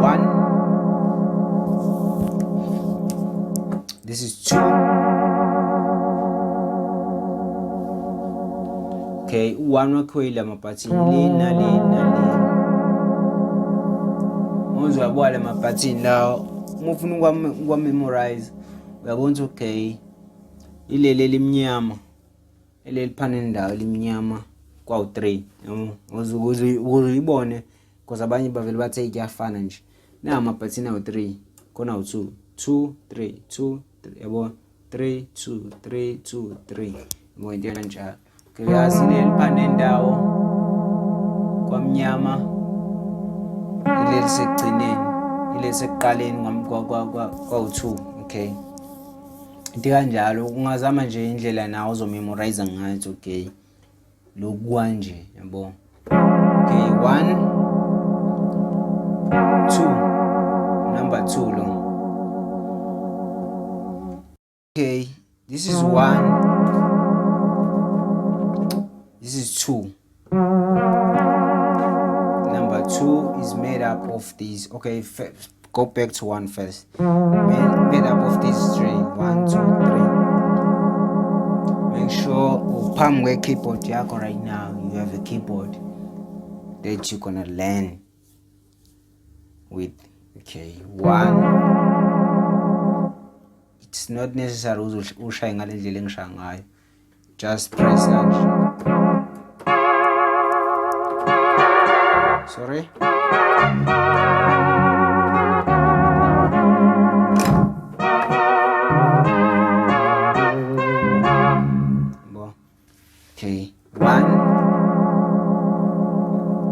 1. This is 2. Okay, 1 wakhwela mabhathini le nale. Uzwabona le mabhathini lawo uma ufuna ukwa-memorize uyabona okay ilele limnyama eleli phaneli ndawo limnyama kwawu-3 ukuze uyibone because abanye bavele bathi kuyafana nje na amabhathini awu-3 khona awu-2 2 3 2 3 yabo 3 2 3 2 3 yabo into kanjalo. Okay, uyasi ileli phaneli ndawo kwamnyama ileli sekugcineni ileli sekuqaleni kwawu-2. Okay, into kanjalo ungazama nje indlela nawe uzomemorize ngayo okay lokhu kanje yabo. Okay, 1 2 number 2 lo. Okay, this is 1, this is 2. Number 2 is made up of these. Okay, go back to 1 first. Made up of these 3. 1 2 3. Make sure upam where keyboard yako right now you have a keyboard that you're gonna learn with. Okay, 1. It's not necessary ushaye ngale ndlela engishaya ngayo. Just press kanje. Sorry. Okay, 1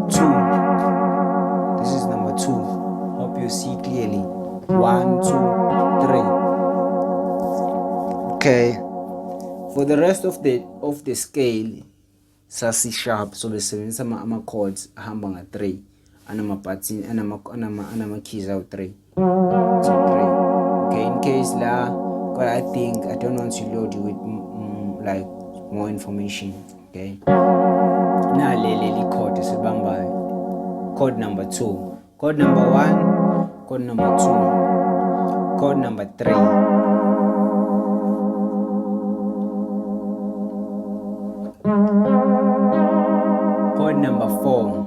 2. This is number 2. Hope you see clearly. 1 2 3. Okay, for the rest of the scale sa C sharp so besebenzisa ama chords ahamba nga3 anamabhathini anama keys awu3 so 3. Okay, in case la but I don't want to load you with like more information. Okay, na leli chord esibambayo chord number 2, chord number 1, chord number 2, chord number 3. Chord number 4.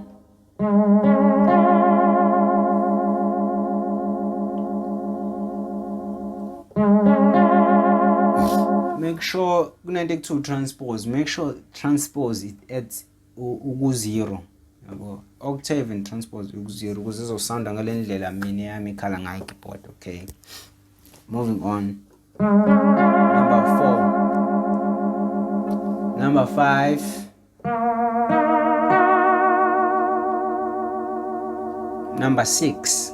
Make sure kunento transpose. Make sure transpose it at uku-0. Yabo. Octave and transpose uku-0 ukuze izosounda ngale ndlela mina yami ikhala ngayo keyboard. Okay. Moving on. Number 4. Number 5. Number 6.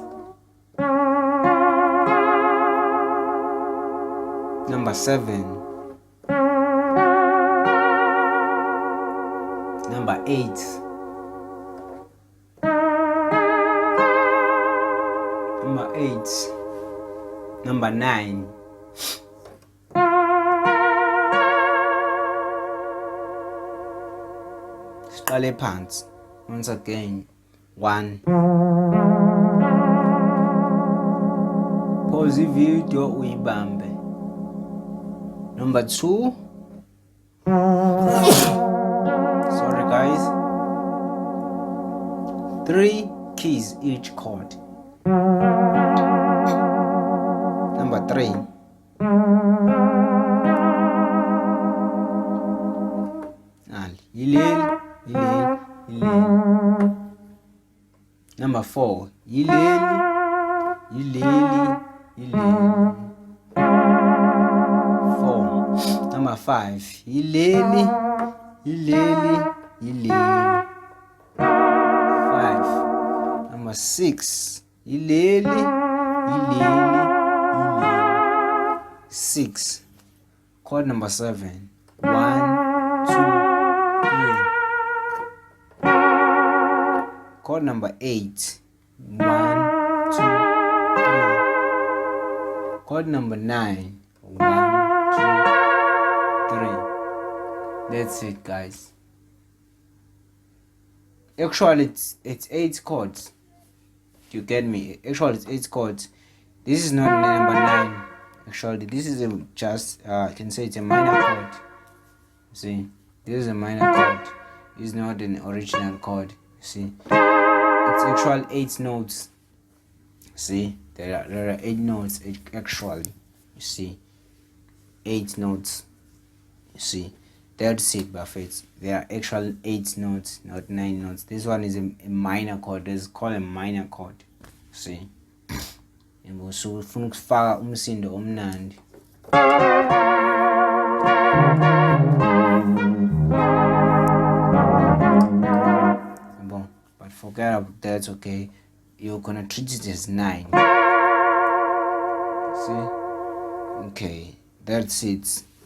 Number 7. Number 8. Number 8. Number 9. Siqale phansi. Once again. 1. Pause the video uyibambe. Number 2. Sorry guys. 3 keys each chord. Number 3. Yileli. Number 4. Yileli. 4. Number 5. Yileli. 5. Number 6. Yileli. 6. Chord number 7. 1 2 3. Chord number 8. 1 2 3. Chord number 9. 1 2 3. That's it, guys. Actually, it's 8 chords. You get me? Actually, it's 8 chords. This is not number 9. Actually, this is just I can say it's a minor chord. See, this is a minor chord. It's not an original chord. See, it's actually 8 notes. See, there are 8 notes actually. You see, 8 notes. You see, that's it, Buffett. There are actually 8 notes, not 9 notes. This one is a minor chord. It's called a minor chord. See, and so ufuna ukufaka umsindo omnandi. But forget about that, okay? You're gonna treat it as 9. See? Okay, that's it.